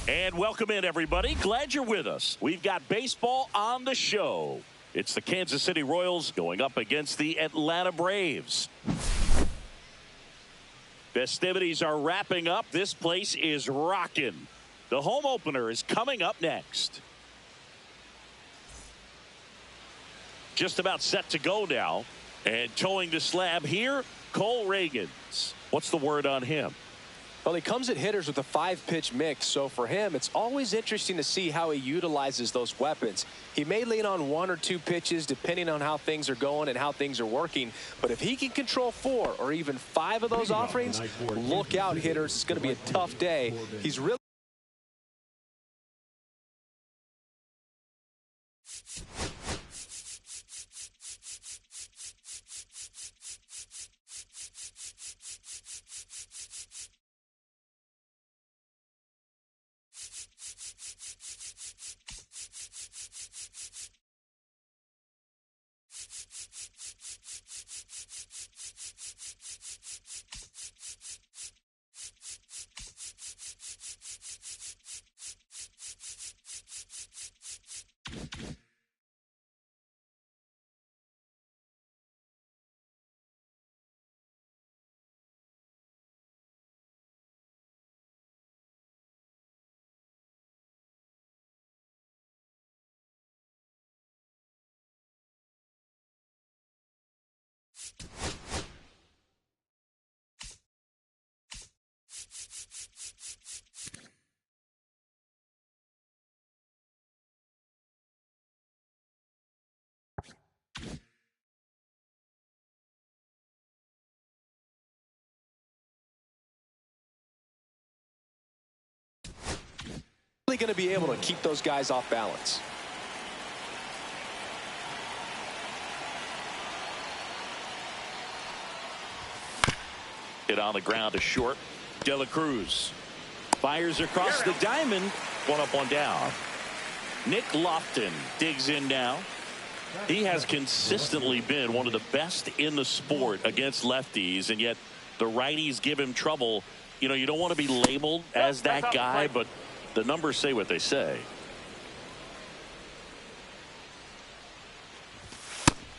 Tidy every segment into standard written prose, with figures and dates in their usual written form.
And welcome in, everybody. Glad you're with us. We've got baseball on the show. It's the Kansas City Royals going up against the Atlanta Braves. Festivities are wrapping up. This place is rocking. The home opener is coming up next. Just about set to go now. And towing the slab here, Cole Reagans. What's the word on him? Well, he comes at hitters with a 5-pitch mix, so for him, it's always interesting to see how he utilizes those weapons. He may lean on 1 or 2 pitches depending on how things are going and how things are working, but if he can control 4 or even 5 of those offerings, look out, hitters. It's going to be a tough day. He's really going to be able to keep those guys off balance. Hit on the ground to short. De La Cruz fires across the diamond. 1 up, 1 down. Nick Lofton digs in now. He has consistently been one of the best in the sport against lefties, and yet the righties give him trouble. You know, you don't want to be labeled as that guy, but the numbers say what they say.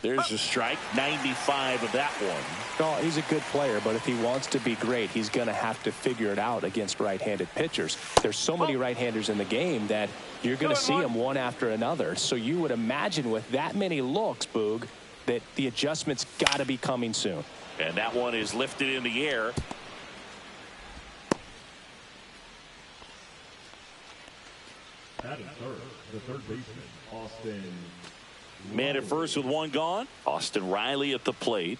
There's a strike. 95 of that one. Oh, he's a good player, but if he wants to be great, he's going to have to figure it out against right-handed pitchers. There's so many right-handers in the game that you're going to see them one after another. So you would imagine with that many looks, Boog, that the adjustment's got to be coming soon. And that one is lifted in the air. At third, the third baseman, Austin. Man at first with 1 gone. Austin Riley at the plate.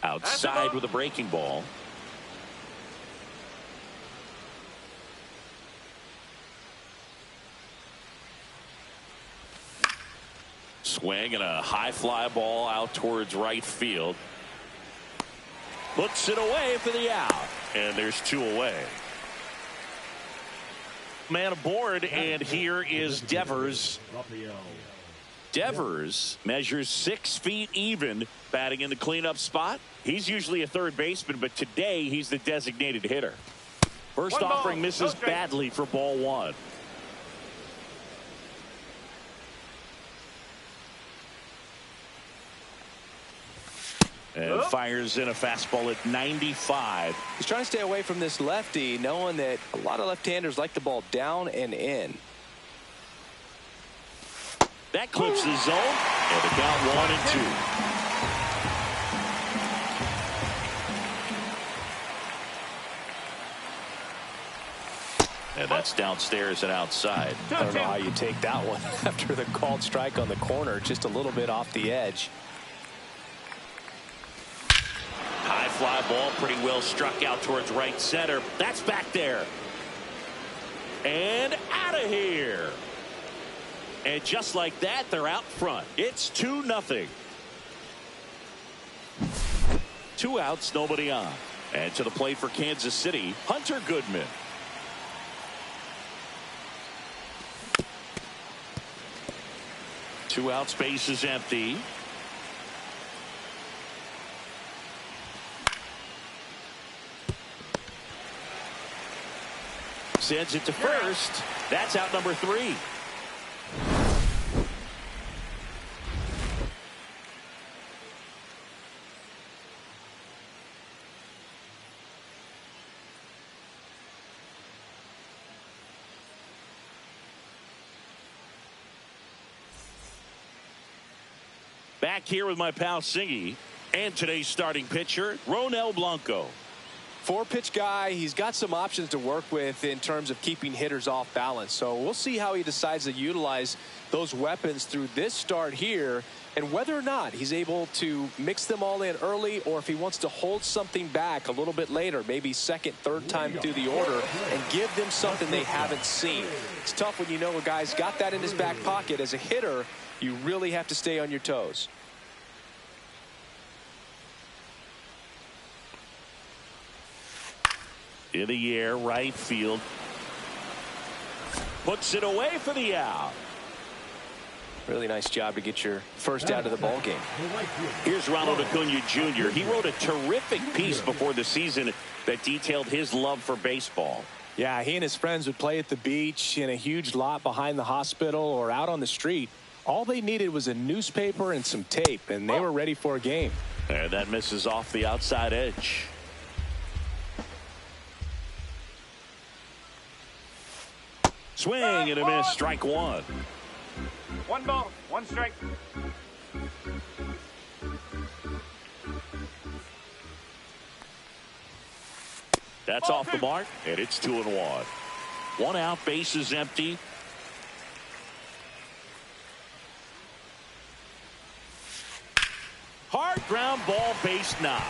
Outside with a breaking ball. Swing and a high fly ball out towards right field. Puts it away for the out. And there's 2 away. Man aboard, and here is Devers. Devers measures 6 feet even, batting in the cleanup spot. He's usually a third baseman, but today he's the designated hitter. First offering misses badly for ball 1. And fires in a fastball at 95. He's trying to stay away from this lefty, knowing that a lot of left-handers like the ball down and in. That clips the zone, and the count 1 and 2. And that's downstairs and outside. I don't know how you take that one after the called strike on the corner, just a little bit off the edge. High fly ball, pretty well struck out towards right center. That's back there. And out of here. And just like that, they're out front. It's 2-0. 2 outs, nobody on. And to the plate for Kansas City, Hunter Goodman. Two out, space is empty. sends it to first. That's out number 3. Back here with my pal Singy and today's starting pitcher, Ronel Blanco. 4-pitch guy. He's got some options to work with in terms of keeping hitters off balance. So we'll see how he decides to utilize those weapons through this start here, and whether or not he's able to mix them all in early, or if he wants to hold something back a little bit later, maybe second, third time through the order, and give them something they haven't seen. It's tough when you know a guy's got that in his back pocket. As a hitter, you really have to stay on your toes. In the air, right field. Puts it away for the out. Really nice job to get your first out of the ball game. Here's Ronald Acuna Jr. He wrote a terrific piece before the season that detailed his love for baseball. Yeah, he and his friends would play at the beach, in a huge lot behind the hospital, or out on the street. All they needed was a newspaper and some tape, and they were ready for a game. And that misses off the outside edge. Swing and a miss, strike 1. 1 ball, 1 strike. That's off the mark, and it's 2-1. 1 out, bases empty. Hard ground ball, base knock.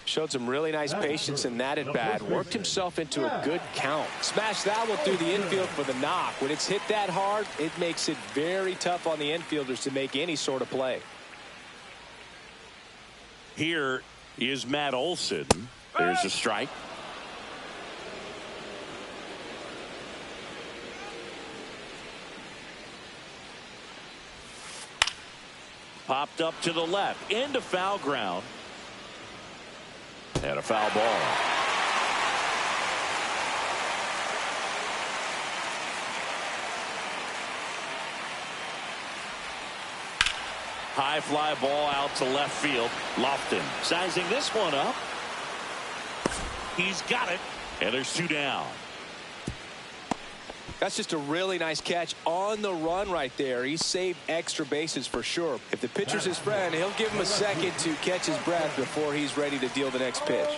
Showed some really nice patience in that at bat. Worked himself into a good count. Smash that one through the infield for the knock. When it's hit that hard, it makes it very tough on the infielders to make any sort of play. Here is Matt Olson. There's a strike. Popped up to the left into foul ground. And a foul ball. High fly ball out to left field. Lofton sizing this one up. He's got it. And there's 2 down. That's just a really nice catch on the run right there. He saved extra bases for sure. If the pitcher's his friend, he'll give him a second to catch his breath before he's ready to deal the next pitch.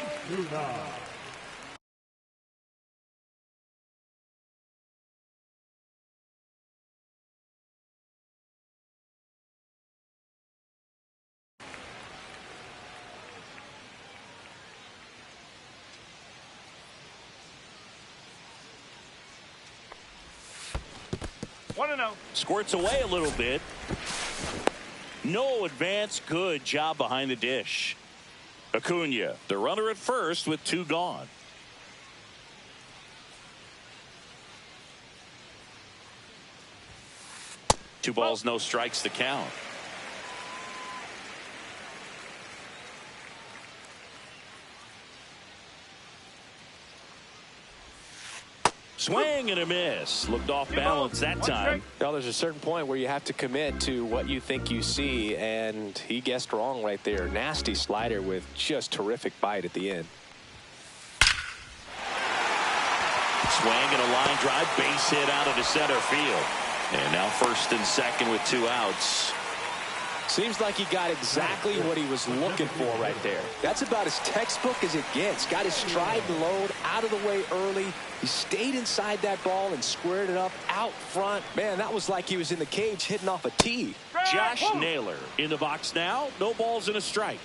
Squirts away a little bit. No advance. Good job behind the dish. Acuna, the runner at first with 2 gone. Two balls, no strikes to count. Swing and a miss. Looked off balance that time. Well, there's a certain point where you have to commit to what you think you see, and he guessed wrong right there. Nasty slider with just terrific bite at the end. Swing and a line drive, base hit out into center field. And now first and second with 2 outs. Seems like he got exactly what he was looking for right there. That's about as textbook as it gets. Got his stride and load out of the way early. He stayed inside that ball and squared it up out front. Man, that was like he was in the cage hitting off a tee. Josh Naylor in the box now. No balls and a strike.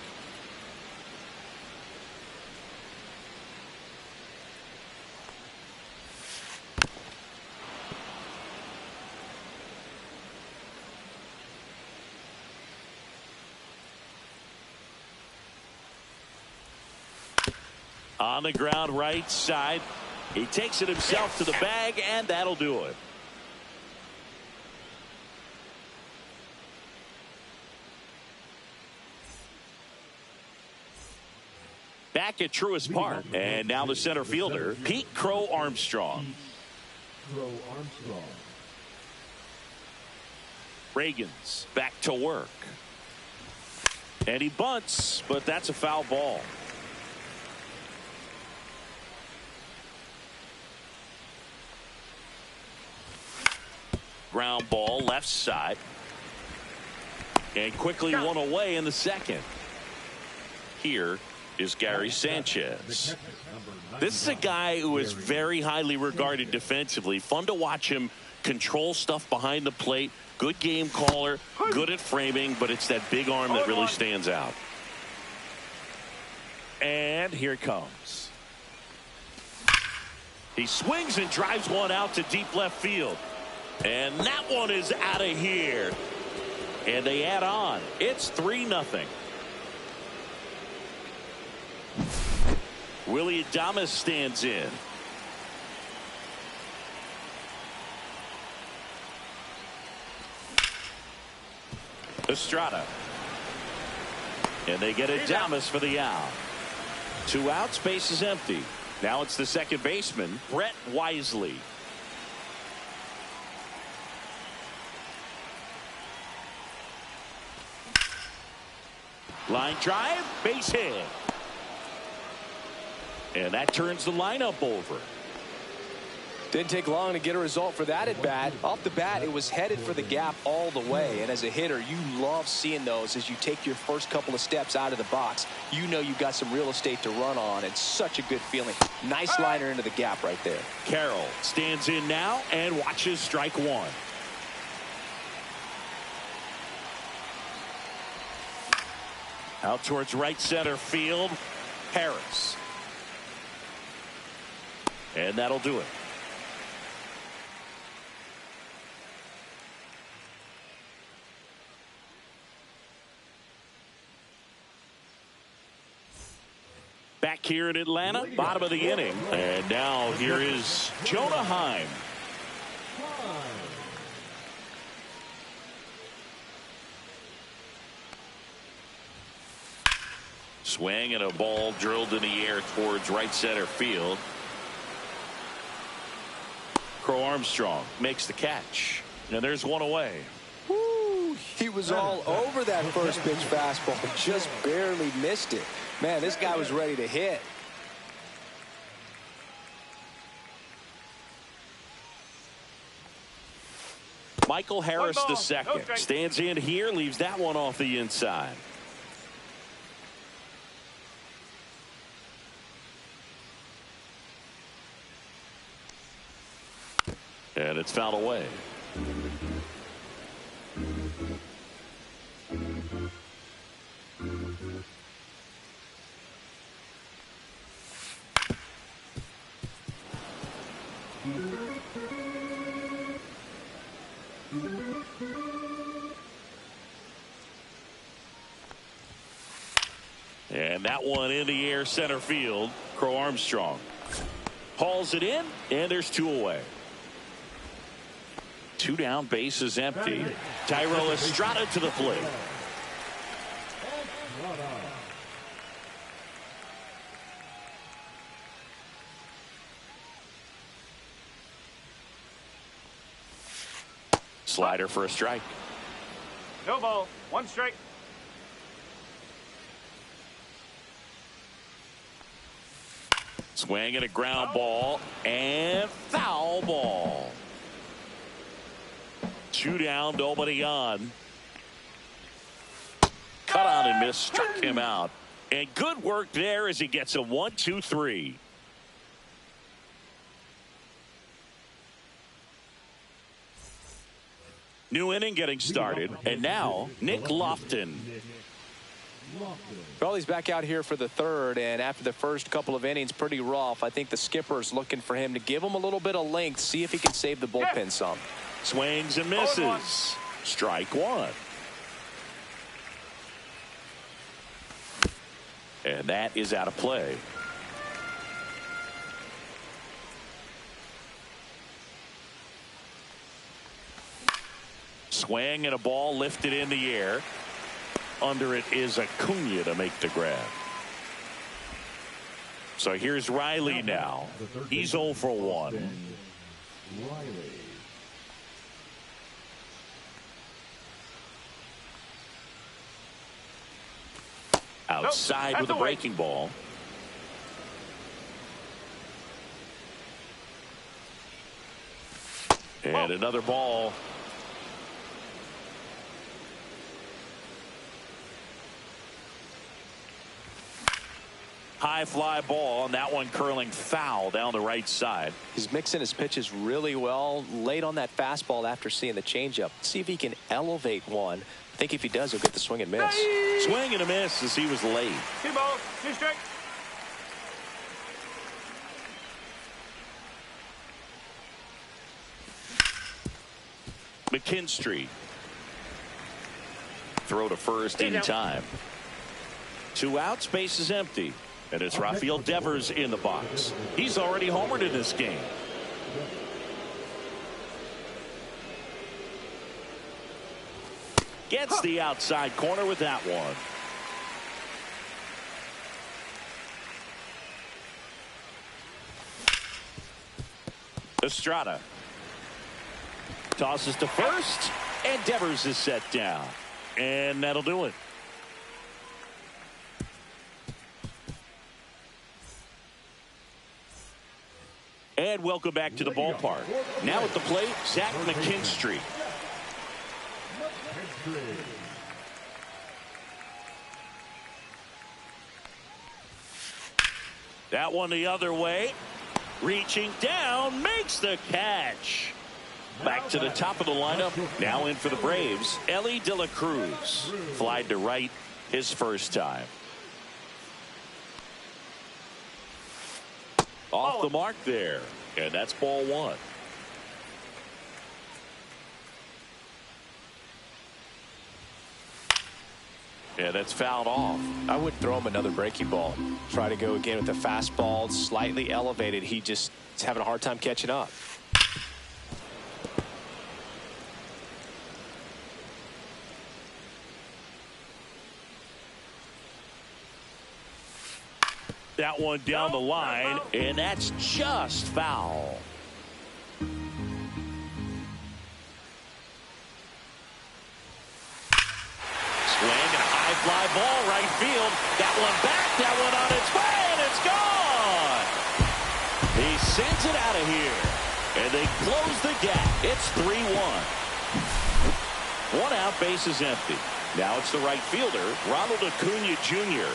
On the ground right side. He takes it himself to the bag, and that'll do it. back at Truist Park. And now the center fielder, Pete Crow Armstrong. Reagan's back to work. And he bunts, but that's a foul ball. Ground ball left side. And quickly one away in the second. Here is Gary Sanchez. This is a guy who is very highly regarded defensively. Fun to watch him control stuff behind the plate. Good game caller, good at framing, but it's that big arm that really stands out. And here it comes. He swings and drives one out to deep left field. And that one is out of here. And they add on. It's 3-0. Willie Adames stands in. Estrada. And they get Adames for the out. 2 outs, base is empty. Now it's the second baseman, Brett Wisely. Line drive, base hit. And that turns the lineup over. Didn't take long to get a result for that at bat. Off the bat, it was headed for the gap all the way. And as a hitter, you love seeing those as you take your first couple of steps out of the box. You know you've got some real estate to run on. It's such a good feeling. Nice liner into the gap right there. Carroll stands in now and watches strike one. Out towards right center field, Harris. And that'll do it. Back here in Atlanta, bottom of the inning. And now here is Jonah Heim. Swing and a ball drilled in the air towards right center field. Crow Armstrong makes the catch. And there's one away. Woo, he was all over that first pitch fastball. Just barely missed it. Man, this guy was ready to hit. Michael Harris the second stands in here, leaves that one off the inside. And it's fouled away. And that one in the air center field. Crow Armstrong hauls it in, and there's 2 away. 2 down, base is empty. Thairo Estrada to the plate. Slider for a strike. No ball, 1 strike. Swing and a ground ball and foul ball. 2 down, nobody on. Cut on and miss, struck him out. And good work there as he gets a 1-2-3. New inning getting started, and now Nick Lofton. Well, he's back out here for the third, and after the first couple of innings, pretty rough. I think the skipper's looking for him to give him a little bit of length, see if he can save the bullpen some. Swings and misses. Strike one. And that is out of play. Swing and a ball lifted in the air. Under it is Acuna to make the grab. So here's Riley now. He's 0 for 1. Riley. Outside with a breaking ball. And another ball. High fly ball, and that one curling foul down the right side. He's mixing his pitches really well. Late on that fastball after seeing the changeup. See if he can elevate one. I think if he does, he'll get the swing and miss. Swing and a miss as he was late. 2 balls, 2 strikes. McKinstry. Throw to first in time. 2 outs, base is empty. And it's Rafael Devers in the box. He's already homered in this game. Gets the outside corner with that one. Estrada tosses to first, and Devers is set down. And that'll do it. And welcome back to the ballpark. Now at the plate, Zach McKinstry. That one the other way. Reaching down, makes the catch. Back to the top of the lineup. Now in for the Braves, Elly De La Cruz. Flied to right his first time. Off the mark there. And that's ball 1. And that's fouled off. I would throw him another breaking ball. Try to go again with the fastball, slightly elevated. He just is having a hard time catching up. That one down the line, and that's just foul. Swing and a high fly ball right field. That one back, that one on its way, and it's gone. He sends it out of here, and they close the gap. It's 3-1. 1 out, base is empty. Now it's the right fielder, Ronald Acuna Jr.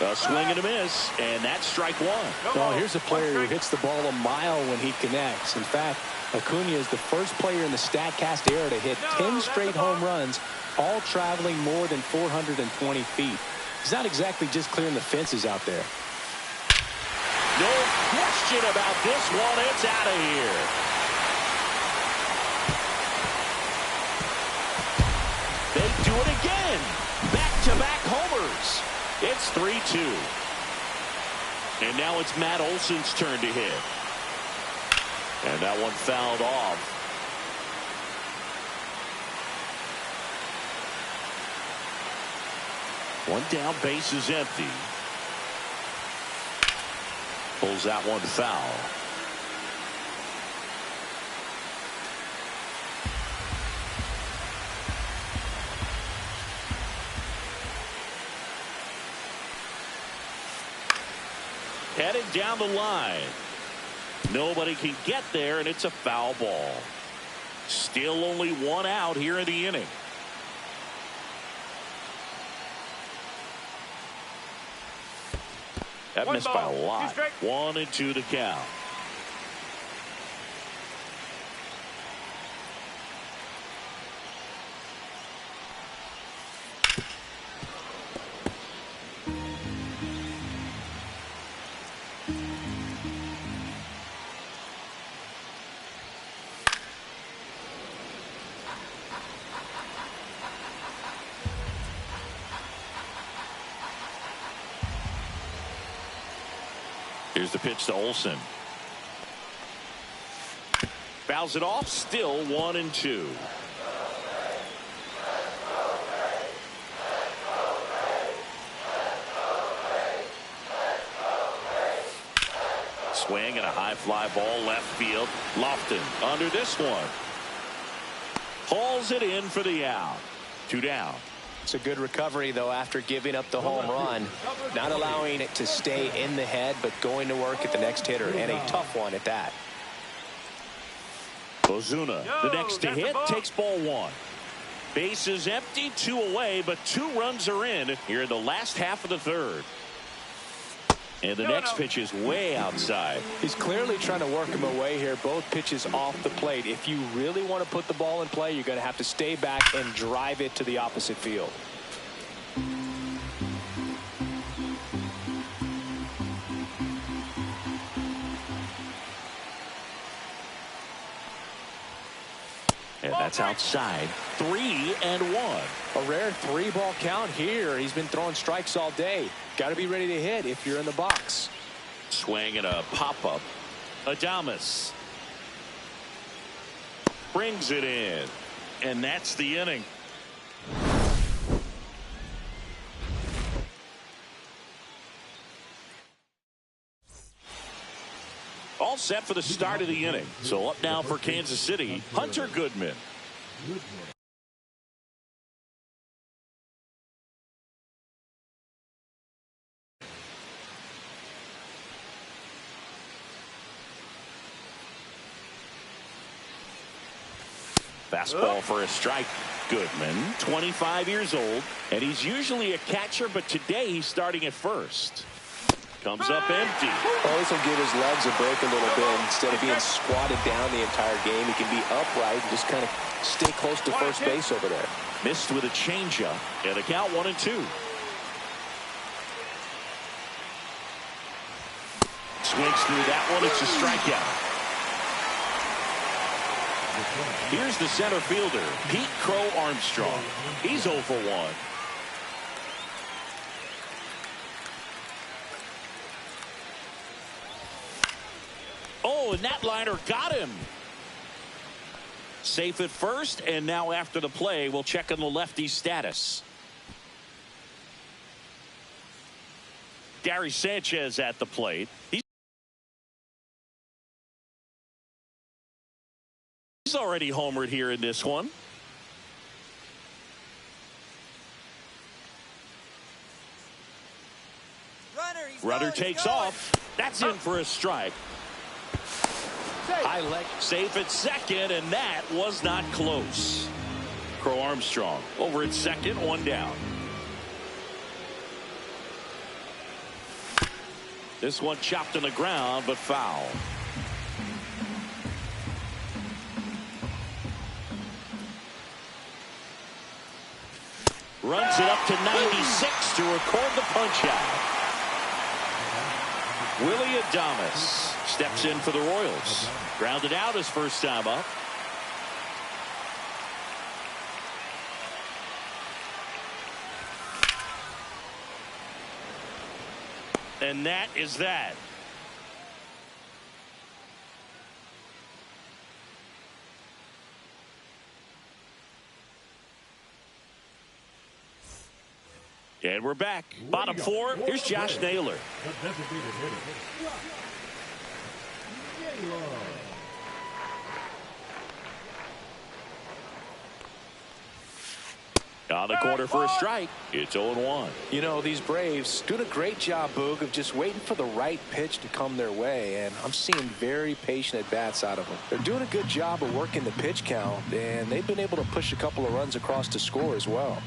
A swing and a miss, and that's strike 1. Well, here's a player who hits the ball a mile when he connects. In fact, Acuna is the first player in the StatCast era to hit 10 straight home runs, all traveling more than 420 feet. He's not exactly just clearing the fences out there. No question about this one. It's out of here. They do it again. Back-to-back homers. It's 3-2. And now it's Matt Olson's turn to hit. And that one fouled off. One down, base is empty. Pulls that one foul. Headed down the line. Nobody can get there, and it's a foul ball. Still only 1 out here in the inning. That missed by a lot. 1-2 to count. Here's the pitch to Olson. Fouls it off. Still 1-2. Swing and a high fly ball left field. Lofton under this one. Hauls it in for the out. 2 down. It's a good recovery, though, after giving up the home run. Not allowing it to stay in the head, but going to work at the next hitter, and a tough one at that. Ozuna, the next to hit, takes ball 1. Base is empty, 2 away, but 2 runs are in here in the last half of the 3rd. And the next pitch is way outside. He's clearly trying to work him away here. Both pitches off the plate. If you really want to put the ball in play, you're going to have to stay back and drive it to the opposite field. And that's outside. 3-1. A rare 3-ball count here. He's been throwing strikes all day. Got to be ready to hit if you're in the box. Swing and a pop-up. Adames brings it in. And that's the inning. All set for the start of the inning. So up now for Kansas City, Hunter Goodman. Fastball for a strike. Goodman, 25 years old, and he's usually a catcher, but today he's starting at first. Comes up empty. Always will give his legs a break a little bit. Instead of being squatted down the entire game, he can be upright and just kind of stay close to first base over there. Missed with a changeup, and a count 1-2. Swings through that one. It's a strikeout. Here's the center fielder, Pete Crow Armstrong. He's 0 for 1. Oh, and that liner got him. Safe at first, and now after the play, we'll check on the lefty's status. Gary Sanchez at the plate. He's already homered here in this one. Runner takes off. That's in for a strike. High leg safe at second, and that was not close. Crow Armstrong over at second, 1 down. This one chopped on the ground, but foul. Runs it up to 96 to record the punch out. Willie Adames steps in for the Royals. Grounded out his first time up. And that is that. And we're back. Bottom 4. Here's Josh Naylor. On the corner for a strike. It's 0-1. You know, these Braves doing a great job, Boog, of just waiting for the right pitch to come their way, and I'm seeing very patient at-bats out of them. They're doing a good job of working the pitch count, and they've been able to push a couple of runs across to score as well.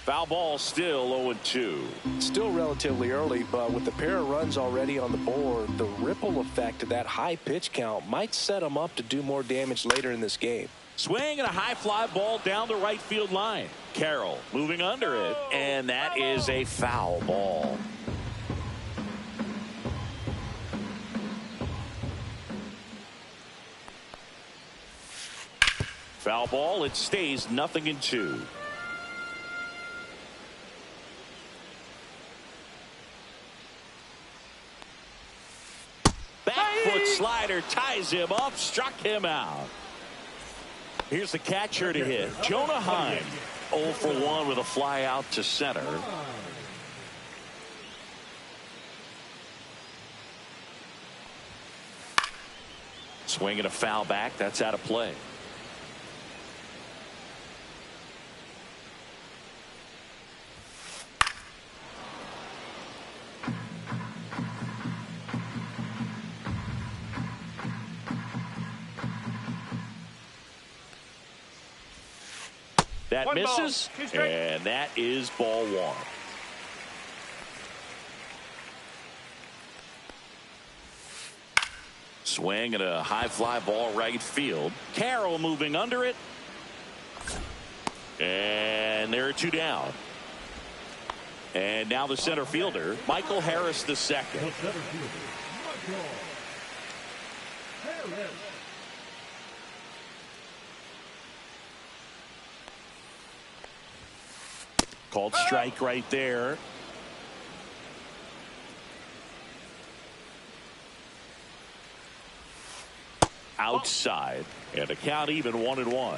Foul ball, still 0-2. Still relatively early, but with the pair of runs already on the board, the ripple effect of that high pitch count might set them up to do more damage later in this game. Swing and a high fly ball down the right field line. Carroll moving under it, and that is a foul ball. Foul ball, it stays 0-2. Foot slider ties him up, struck him out. Here's the catcher to hit, Jonah Heim. 0 for 1 with a fly out to center. Swing and a foul back. That's out of play. That misses, and that is ball one. Swing and a high fly ball right field. Carroll moving under it. And there are two down. And now the center fielder, Michael Harris the second. The center fielder, Michael Harris. Called strike right there. Outside, and the count even 1-1.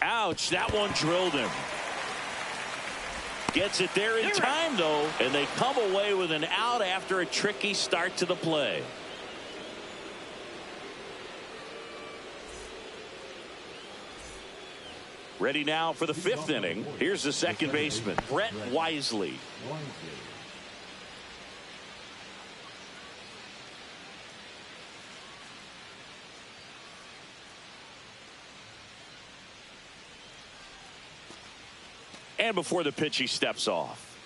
Ouch, that one drilled him. Gets it there in time though, and they come away with an out after a tricky start to the play. Ready now for the fifth inning. Here's the second baseman, Brett Wisely. And before the pitch, he steps off.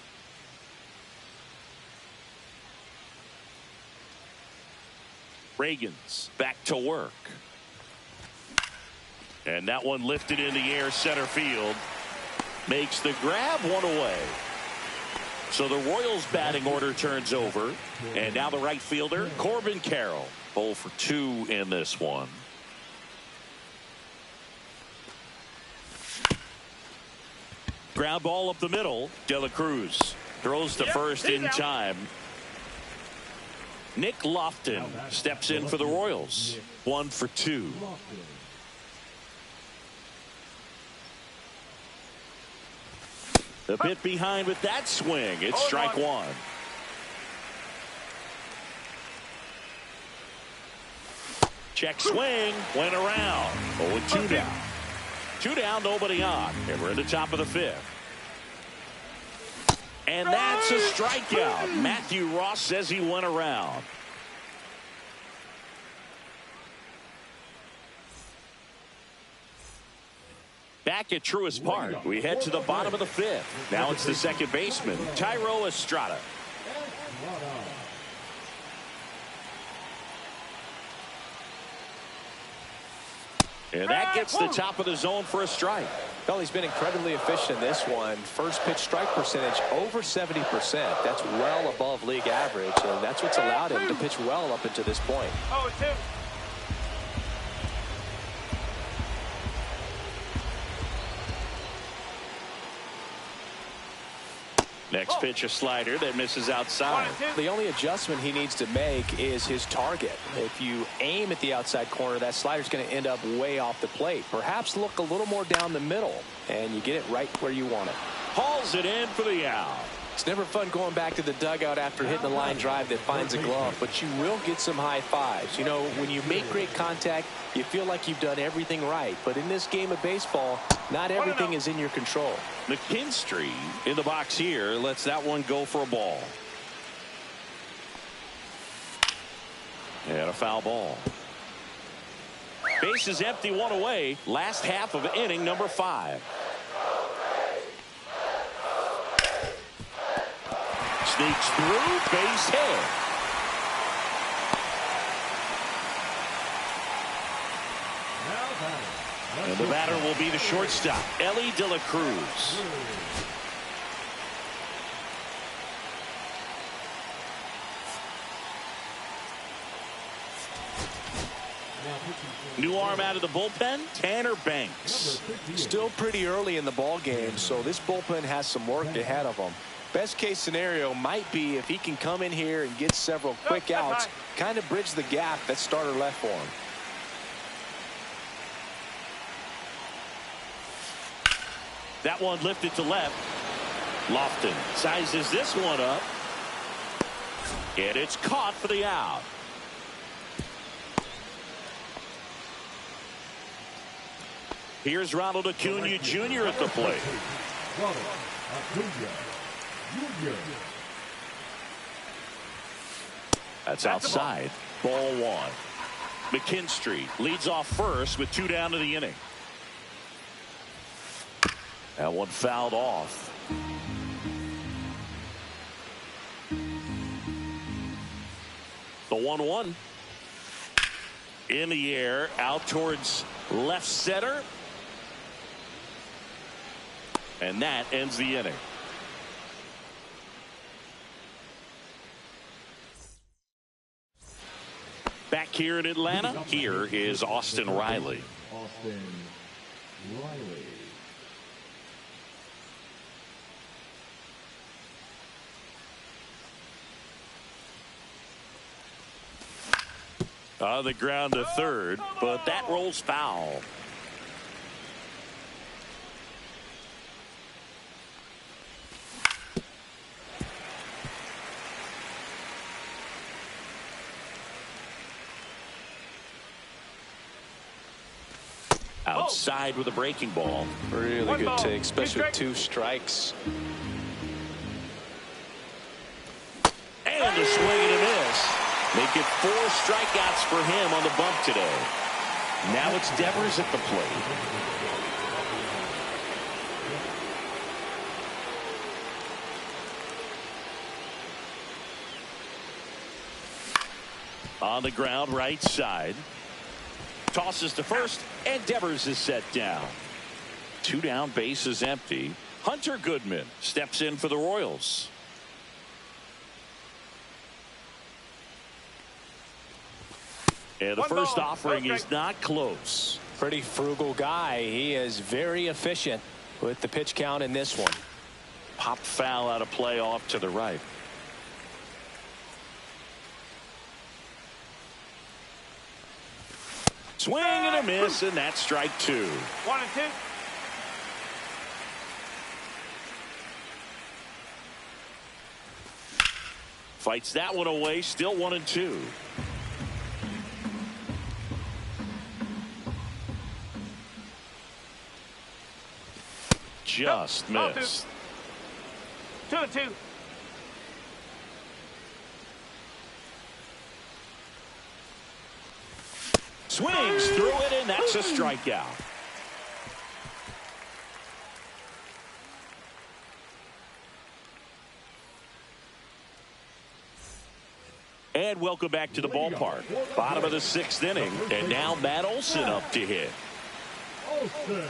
Reagan's back to work. And that one lifted in the air center field. Makes the grab, one away. So the Royals batting order turns over. And now the right fielder, Corbin Carroll. 0 for 2 in this one. Ground ball up the middle. De La Cruz throws to first in time. Nick Lofton steps in for the Royals. 1 for 2. A bit behind with that swing. It's strike one. Check swing. Went around. 0-2 down. 2 down, nobody on. And we're in the top of the fifth. And that's a strikeout. Matthew Ross says he went around. Back at Truist Park, we head to the bottom of the fifth. Now it's the second baseman, Tyro Estrada. And that gets the top of the zone for a strike. Well, he's been incredibly efficient in this one. First pitch strike percentage over 70%. That's well above league average, and that's what's allowed him to pitch well up until this point. 0-2. Next pitch, a slider that misses outside. The only adjustment he needs to make is his target. If you aim at the outside corner, that slider's going to end up way off the plate. Perhaps look a little more down the middle, and you get it right where you want it. Hauls it in for the out. It's never fun going back to the dugout after hitting a line drive that finds a glove, but you will get some high fives. You know, when you make great contact, you feel like you've done everything right. But in this game of baseball, not everything is in your control. McKinstry in the box here lets that one go for a ball. And a foul ball. Base is empty, one away. Last half of inning number 5. Sneaks through, base hit. And the batter will be the shortstop, Ellie De La Cruz. New arm out of the bullpen, Tanner Banks. Still pretty early in the ball game, so this bullpen has some work ahead of them. Best case scenario might be if he can come in here and get several quick outs, kind of bridge the gap that starter left for him. That one lifted to left. Lofton sizes this one up. And it's caught for the out. Here's Ronald Acuna Jr. at the plate. Ronald Acuna Jr. That's outside. Ball one. McKinstry leads off first with 2 down to the inning. That one fouled off. The 1-1. In the air, out towards left center. And that ends the inning. Back here in Atlanta, here is Austin Riley. Austin Riley. On the ground to third, but that rolls foul. Outside with a breaking ball. Really good take, especially with 2 strikes. And a swing and a miss. Make it 4 strikeouts for him on the bump today. Now it's Devers at the plate. On the ground, right side. Tosses to first, and Devers is set down. 2 down, base is empty. Hunter Goodman steps in for the Royals. And the first offering is not close. Pretty frugal guy. He is very efficient with the pitch count in this one. Popped foul out of play off to the right. Swing and a miss, and that's strike 2. 1 and 2. Fights that one away, still 1 and 2. Just missed. 2 and 2. Swings through it, and that's a strikeout. And welcome back to the ballpark. Bottom of the 6th inning, and now Matt Olson up to hit. Olson.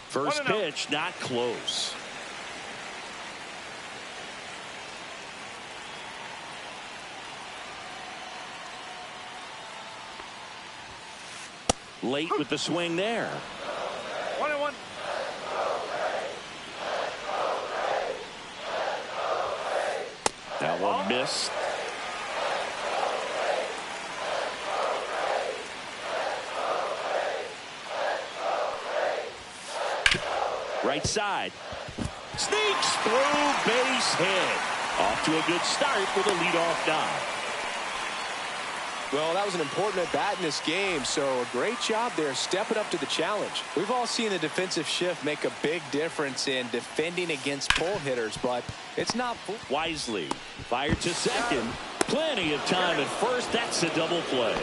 First pitch, not close. Late with the swing there. 1 and 1. That one missed. Right side. Sneaks through, base hit. Off to a good start with a leadoff knock. Well, that was an important at-bat in this game, so a great job there stepping up to the challenge. We've all seen the defensive shift make a big difference in defending against pull hitters, but it's not. Wisely fired to second. Plenty of time at first. That's a double play.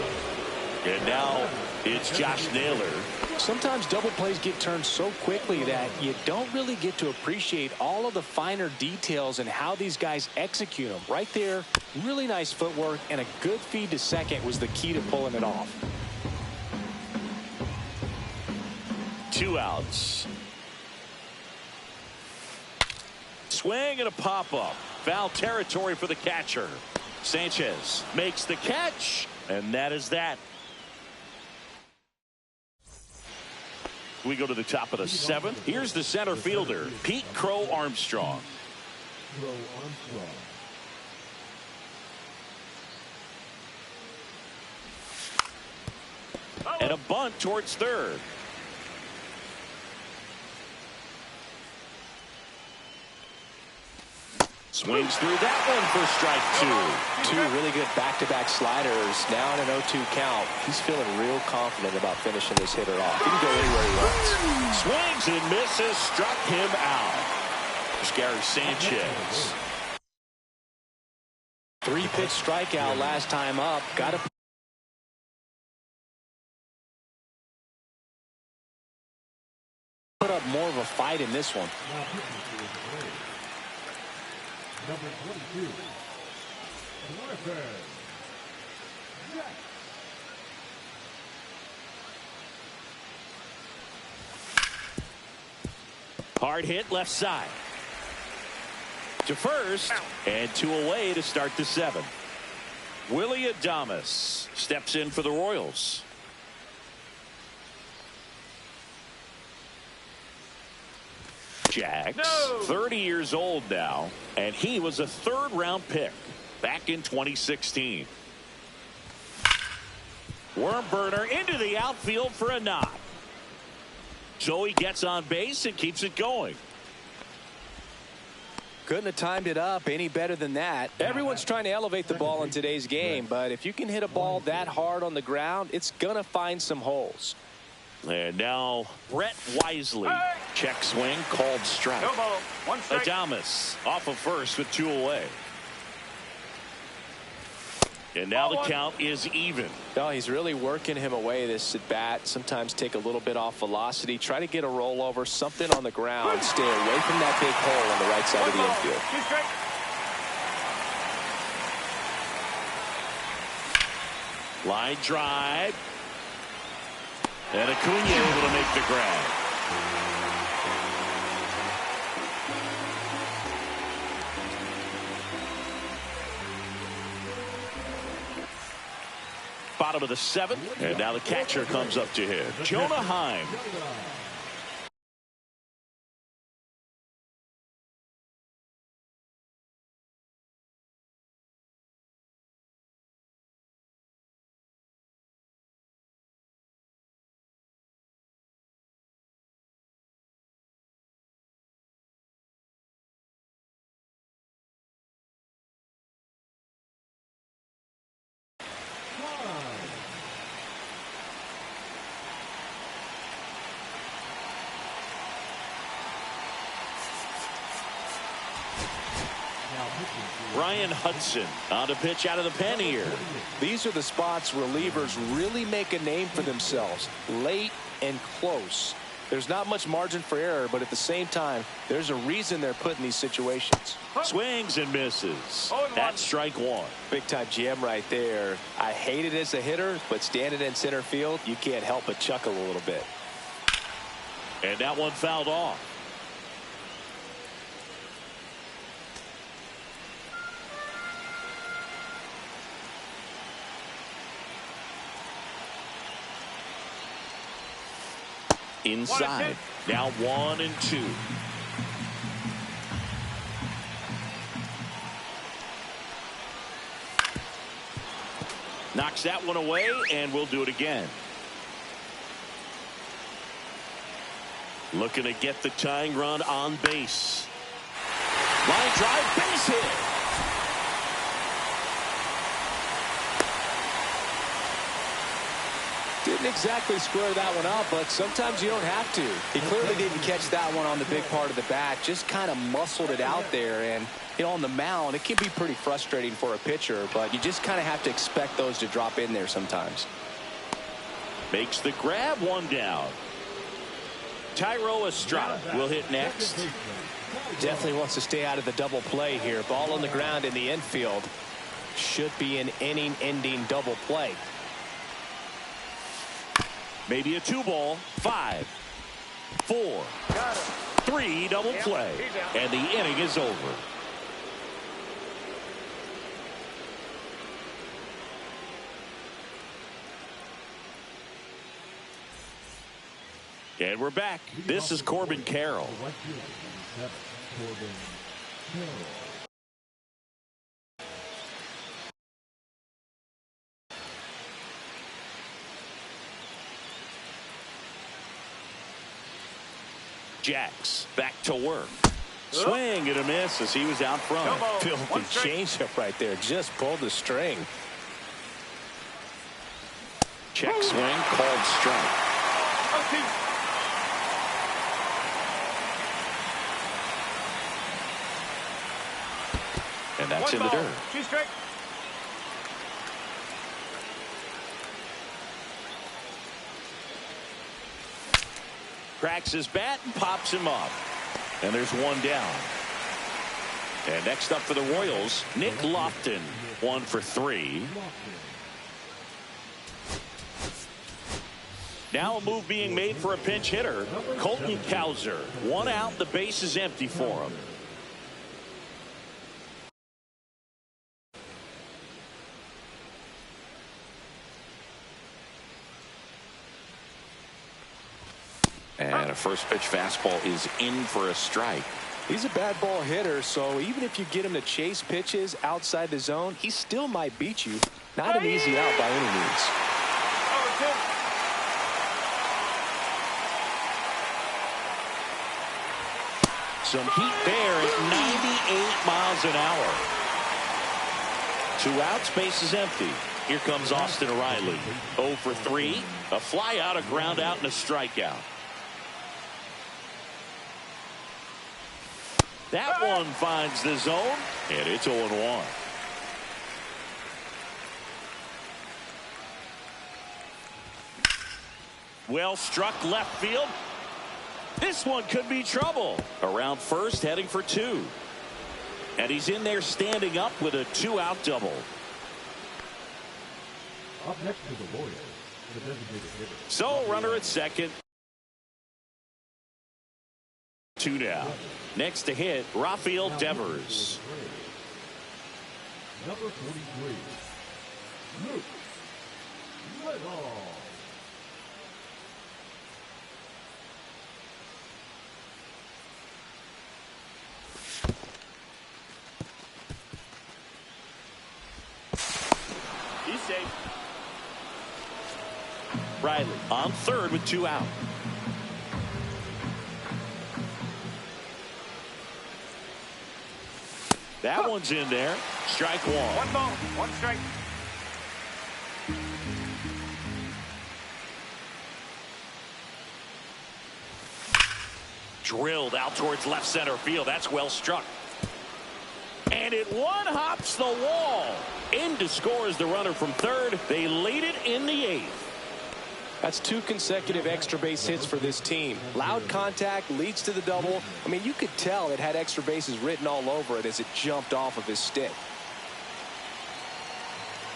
And now it's Josh Naylor. Sometimes double plays get turned so quickly that you don't really get to appreciate all of the finer details and how these guys execute them. Right there, really nice footwork, and a good feed to second was the key to pulling it off. 2 outs. Swing and a pop-up. Foul territory for the catcher. Sanchez makes the catch, and that is that. We go to the top of the 7th. Here's the center fielder, Pete Crow Armstrong. Crow Armstrong. And a bunt towards third. Swings through that one for strike two. Two really good back-to-back sliders. Now in an 0-2 count. He's feeling real confident about finishing this hitter off. He can go anywhere he wants. Swings and misses. Struck him out. There's Gary Sanchez. 3-pitch strikeout last time up. Got to put up more of a fight in this one. Now pitching to his plate. Number 22. Martha. Jack. Hard hit left side. To first, and 2 away to start the 7th. Willie Adames steps in for the Royals. Jax, 30 years old now, and he was a 3rd-round pick back in 2016. Worm burner into the outfield for a knock. So he gets on base and keeps it going. Couldn't have timed it up any better than that. Everyone's trying to elevate the ball in today's game, but if you can hit a ball that hard on the ground, it's going to find some holes. And now Brett Wisely. Check swing, called strike. No ball. 1 strike. Adames off of first with 2 away. And now the count is even. No, he's really working him away this at bat. Sometimes take a little bit off velocity. Try to get a rollover, something on the ground. Stay away from that big hole on the right side of the infield. 2 strike. Line drive. And Acuna able to make the grab. Bottom of the 7th, and now the catcher comes up to him. Jonah Heim. Ryan Hudson on to pitch out of the pen here. These are the spots relievers really make a name for themselves. Late and close. There's not much margin for error, but at the same time, there's a reason they're put in these situations. Swings and misses. That's strike 1. Big time jam right there. I hate it as a hitter, but standing in center field, you can't help but chuckle a little bit. And that one fouled off. Inside. Now 1-2. Knocks that one away, and we'll do it again. Looking to get the tying run on base. Line drive, base hit. Didn't exactly square that one up, but sometimes you don't have to. He clearly didn't catch that one on the big part of the bat, just kind of muscled it out there. And, you know, on the mound, it can be pretty frustrating for a pitcher, but you just kind of have to expect those to drop in there sometimes. Makes the grab, 1 down. Tyro Estrada will hit next. Definitely wants to stay out of the double play here. Ball on the ground in the infield. Should be an inning-ending double play. Maybe a 2-ball. 5, 4, 3 double play. And the inning is over. And we're back. This is Corbin Carroll. Jax back to work. Swing and a miss as he was out front. No ball. Filthy One strike. changeup right there. Just pulled the string. Check swing, called strike. 0-2. And that's One in the ball. dirt. 2 strike. Cracks his bat and pops him up. And there's one down. And next up for the Royals, Nick Lofton, 1 for 3. Now a move being made for a pinch hitter, Colton Cowser. 1 out, the base is empty for him. And a first pitch fastball is in for a strike. He's a bad ball hitter, so even if you get him to chase pitches outside the zone, he still might beat you. Not an easy out by any means. 0-2. Some heat there at 98 miles an hour. 2 outs, base is empty. Here comes Austin Riley. 0 for 3. A fly out, a ground out, and a strikeout. That one finds the zone, and it's 0-1. Well struck left field. This one could be trouble. Around first, heading for 2. And he's in there standing up with a 2-out double. Up next to the Royals, the designated hitter. So runner at second. 2 down. Next to hit, Rafael Devers. Number 43, Luke Legal. He's safe. Riley on third with 2 out. That one's in there. Strike 1. 1 ball. 1 strike. Drilled out towards left center field. That's well struck. And it one-hops the wall. In to score is the runner from third. They lead it in the 8th. That's 2 consecutive extra base hits for this team. Loud contact leads to the double. I mean, you could tell it had extra bases written all over it as it jumped off of his stick.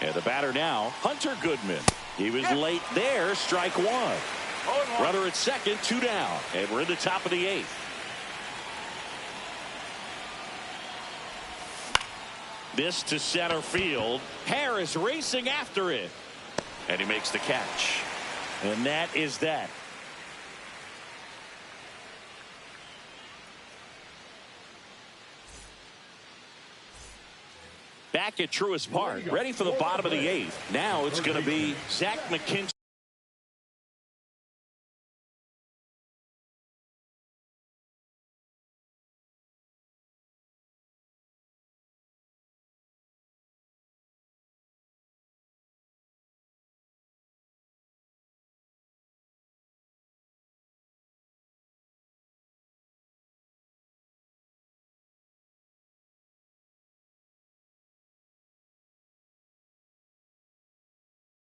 And the batter now, Hunter Goodman. He was late there. Strike 1. 0-1. Runner at second, 2 down. And we're in the top of the 8th. This to center field. Harris racing after it. And he makes the catch. And that is that. Back at Truist Park, ready for the bottom of the 8th. Now it's going to be Zach McKinstry.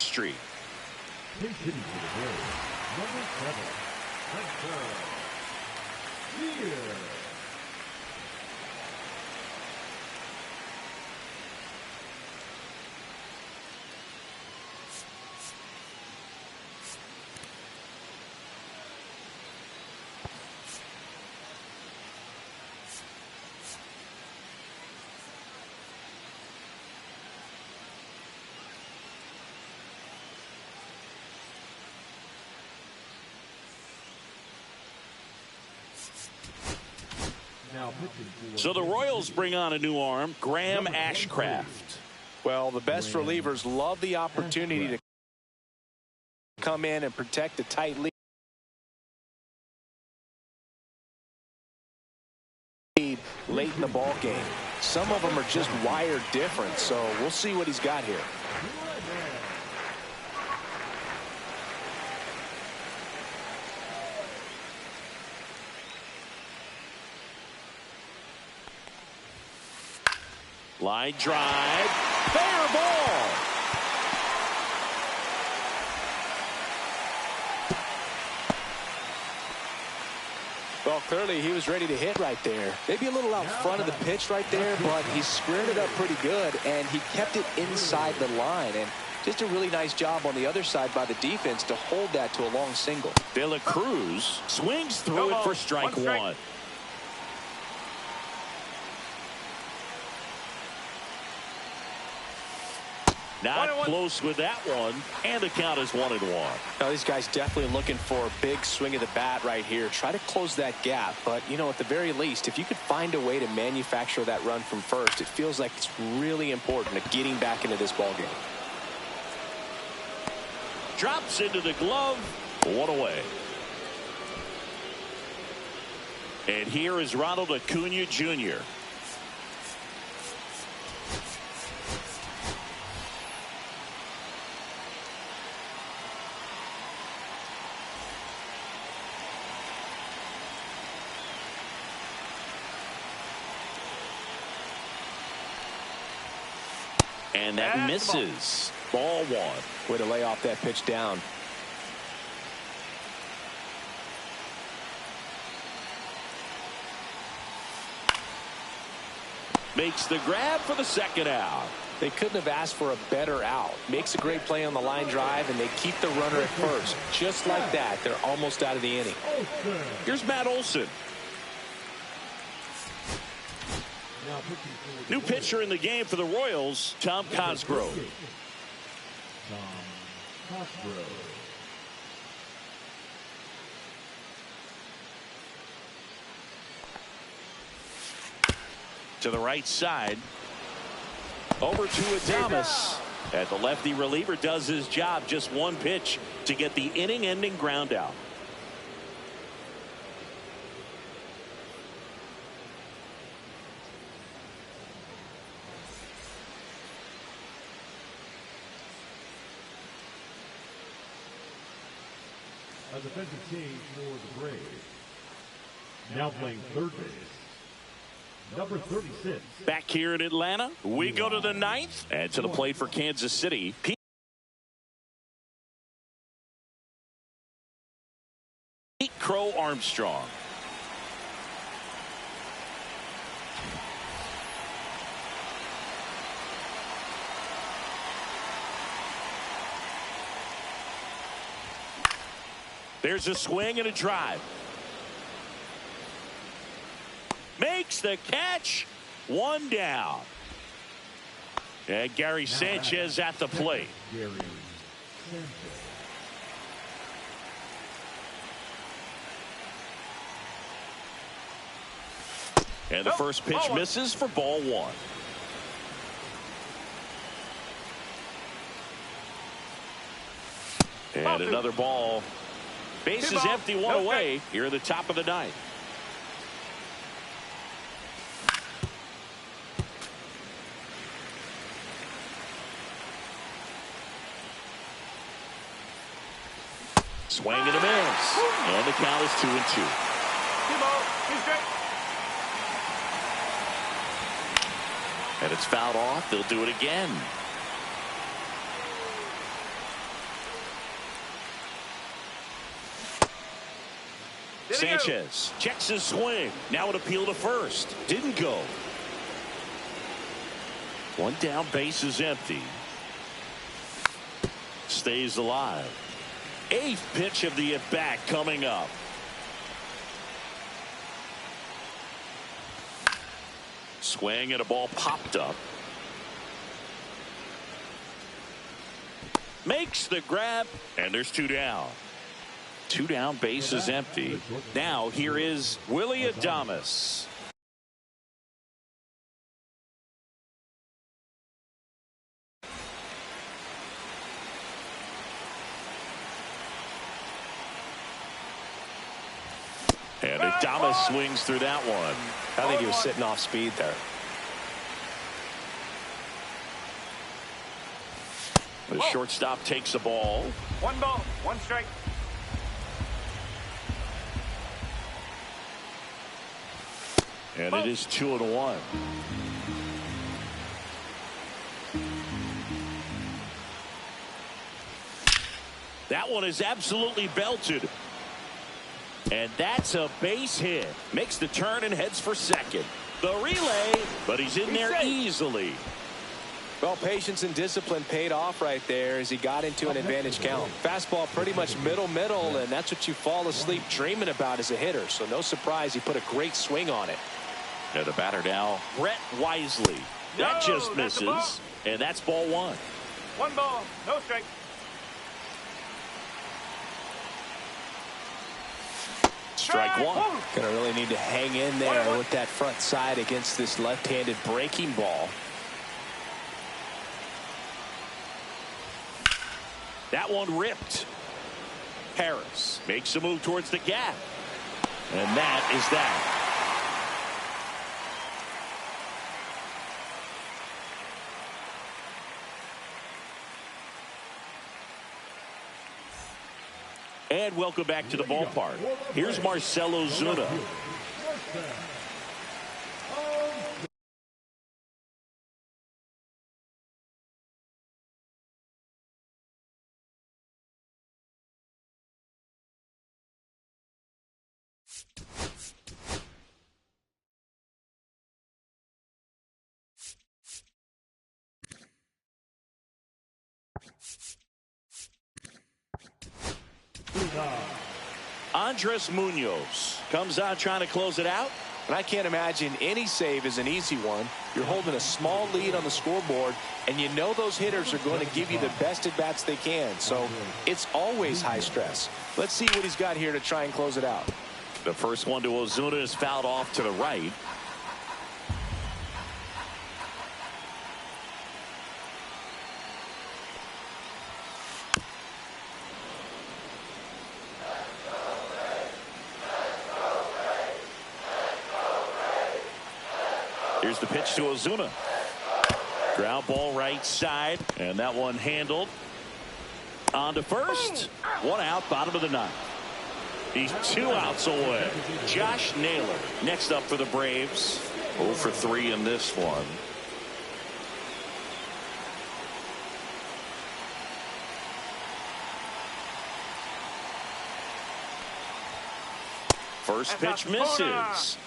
Street. Pinch hitting for the Royals, number 7, Hunter Here. So the Royals bring on a new arm, Graham Ashcraft. Well, the best relievers love the opportunity to come in and protect a tight lead late in the ball game. Some of them are just wired different, so we'll see what he's got here. Line drive. Fair ball. Well, clearly he was ready to hit right there. Maybe a little out front of the pitch right there, but he squared it up pretty good, and he kept it inside the line. And just a really nice job on the other side by the defense to hold that to a long single. De La Cruz swings through it for strike one. Not close with that one, and the count is 1-1. Now, these guys definitely looking for a big swing of the bat right here. Try to close that gap, but, you know, at the very least, if you could find a way to manufacture that run from first, it feels like it's really important to getting back into this ball game. Drops into the glove. One away. And here is Ronald Acuna Jr. And that misses. Ball one. Way to lay off that pitch down. Makes the grab for the second out. They couldn't have asked for a better out. Makes a great play on the line drive, and they keep the runner at first. Just like that, they're almost out of the inning. Here's Matt Olson. New pitcher in the game for the Royals, Tom Cosgrove. To the right side. Over to Adames. And the lefty reliever does his job. Just one pitch to get the inning-ending ground out. A defensive change for the Braves. Now playing third base, number 36. Back here in Atlanta, we go to the ninth. And to the plate for Kansas City, Pete Crow Armstrong. There's a swing and a drive. Makes the catch. One down. And Gary Sanchez at the plate. Gary Sanchez. And the first pitch misses for ball one. And another ball. Bases empty, one away here at the top of the ninth. Swing and a miss. And the count is 2-2. And it's fouled off. They'll do it again. Sanchez checks his swing. Now an appeal to first. Didn't go. One down, base is empty. Stays alive. Eighth pitch of the at-bat coming up. Swing and a ball popped up. Makes the grab, and there's two down. Two down, base is empty. Now here is Willie Adames. And Adames swings through that one. I think he was sitting off speed there. The shortstop takes the ball. 1 ball, 1 strike. And it is 2-1. That one is absolutely belted. And that's a base hit. Makes the turn and heads for second. The relay, but he's in there easily. Well, patience and discipline paid off right there as he got into an advantage count. Fastball pretty much middle, and that's what you fall asleep dreaming about as a hitter. So no surprise he put a great swing on it. And the batter now, Brett Wisely. That just misses. And that's ball 1. 1 ball, no strike. Strike 1. Gonna really need to hang in there with that front side against this left-handed breaking ball. That one ripped. Harris makes a move towards the gap. And that is that. And welcome back to the ballpark. Here's Marcell Ozuna. Andres Munoz comes out trying to close it out. And I can't imagine any save is an easy one. You're holding a small lead on the scoreboard, and you know those hitters are going to give you the best at-bats they can. So it's always high stress. Let's see what he's got here to try and close it out. The first one to Ozuna is fouled off to the right. Here's the pitch to Ozuna. Ground ball right side, and that one handled. On to first. 1 out, bottom of the 9th. He's 2 outs away. Josh Naylor next up for the Braves. 0 for 3 in this one. First pitch misses.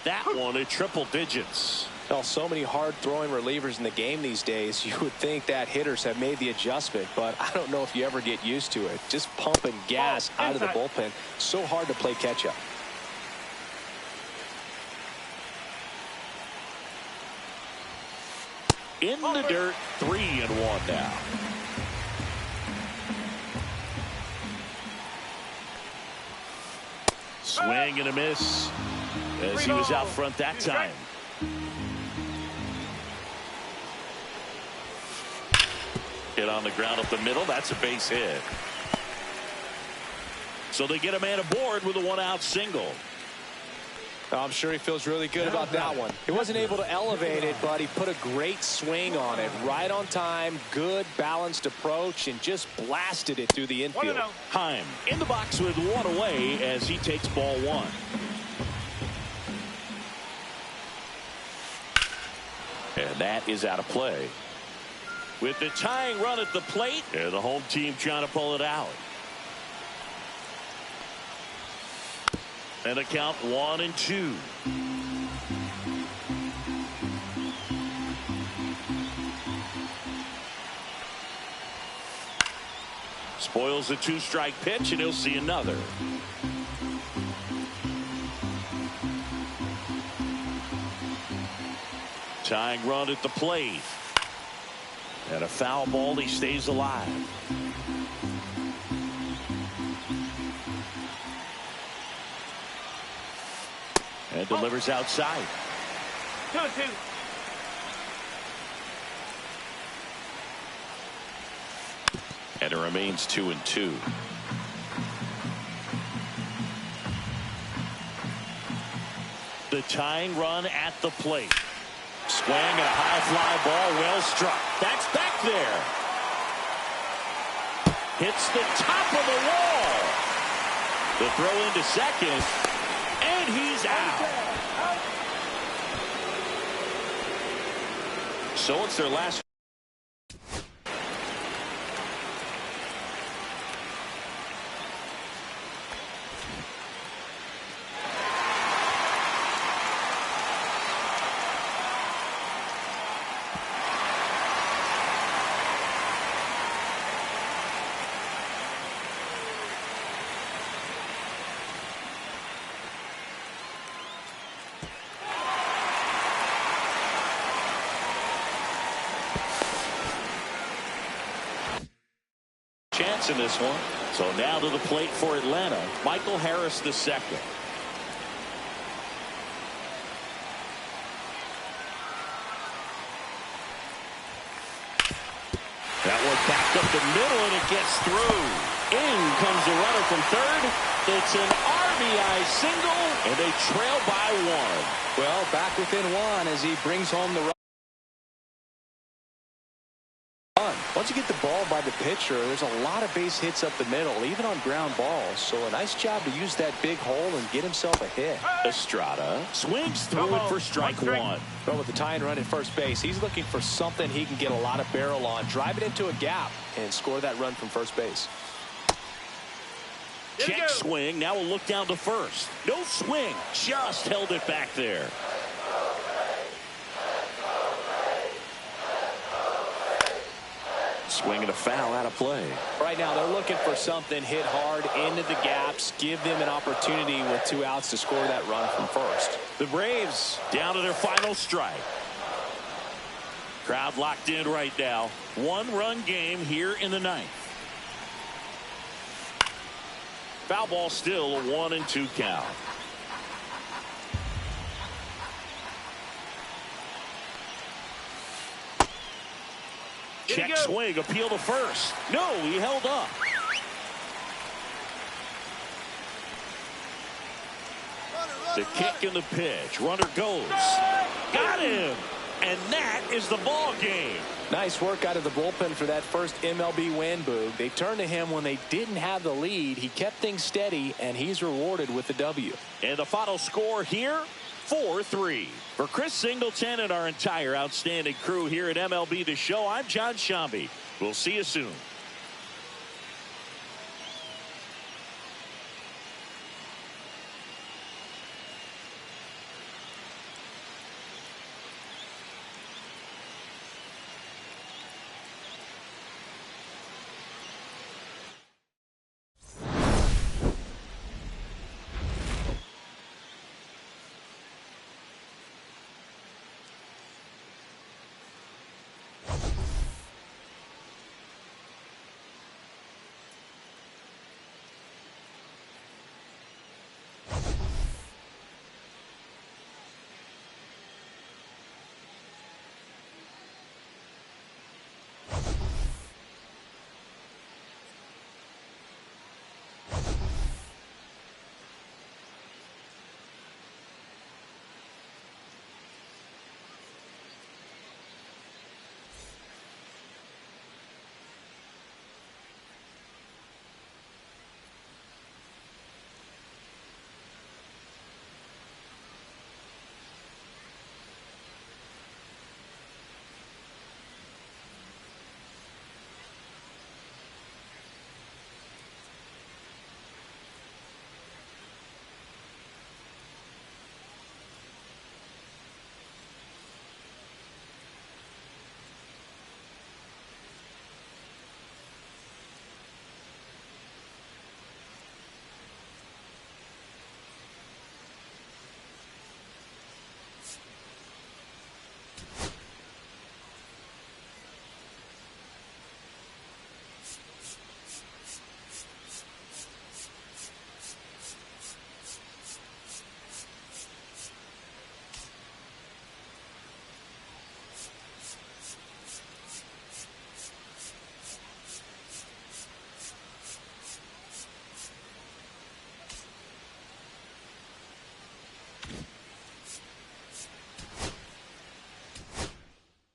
That one at triple digits. Well, so many hard-throwing relievers in the game these days, you would think that hitters have made the adjustment, but I don't know if you ever get used to it. Just pumping gas out of the bullpen. So hard to play catch-up. In the dirt, 3-1 now. Swing and a miss as he was out front that time. Hit on the ground up the middle. That's a base hit. So they get a man aboard with a 1-out single. I'm sure he feels really good about that one. He wasn't able to elevate it, but he put a great swing on it. Right on time, good balanced approach, and just blasted it through the infield. Heim in the box with 1 away as he takes ball 1. And that is out of play. With the tying run at the plate, and the home team trying to pull it out. And a count 1-2. Spoils the 2-strike pitch, and he'll see another. Tying run at the plate. And a foul ball, he stays alive. And delivers outside. 2-2. And it remains 2-2. The tying run at the plate. Swing and a high fly ball, well struck. That's back there. Hits the top of the wall. The throw into second, and he's out. So it's their last. Chance in this one. So now to the plate for Atlanta, Michael Harris II. That one backed up the middle, and it gets through. In comes the runner from third. It's an RBI single, and they trail by one. Well, back within one as he brings home the run. Once you get the ball by the pitcher, there's a lot of base hits up the middle, even on ground balls. So a nice job to use that big hole and get himself a hit. Estrada swings through it for strike one. But with the tying run at first base, he's looking for something he can get a lot of barrel on, drive it into a gap, and score that run from first base. Check swing. Now we'll look down to first. No swing. Just held it back there. Swing and a foul out of play. Right now they're looking for something hit hard into the gaps, give them an opportunity with 2 outs to score that run from first. The Braves down to their final strike. Crowd locked in right now. 1-run game here in the 9th. Foul ball, still a 1-2 count. Check swing, appeal to first. No, he held up. The kick and the pitch. Runner goes. Got him. And that is the ball game. Nice work out of the bullpen for that first MLB win, Boog. They turned to him when they didn't have the lead. He kept things steady, and he's rewarded with the W. And the final score here, 4-3. For Chris Singleton and our entire outstanding crew here at MLB The Show, I'm John Shambi. We'll see you soon.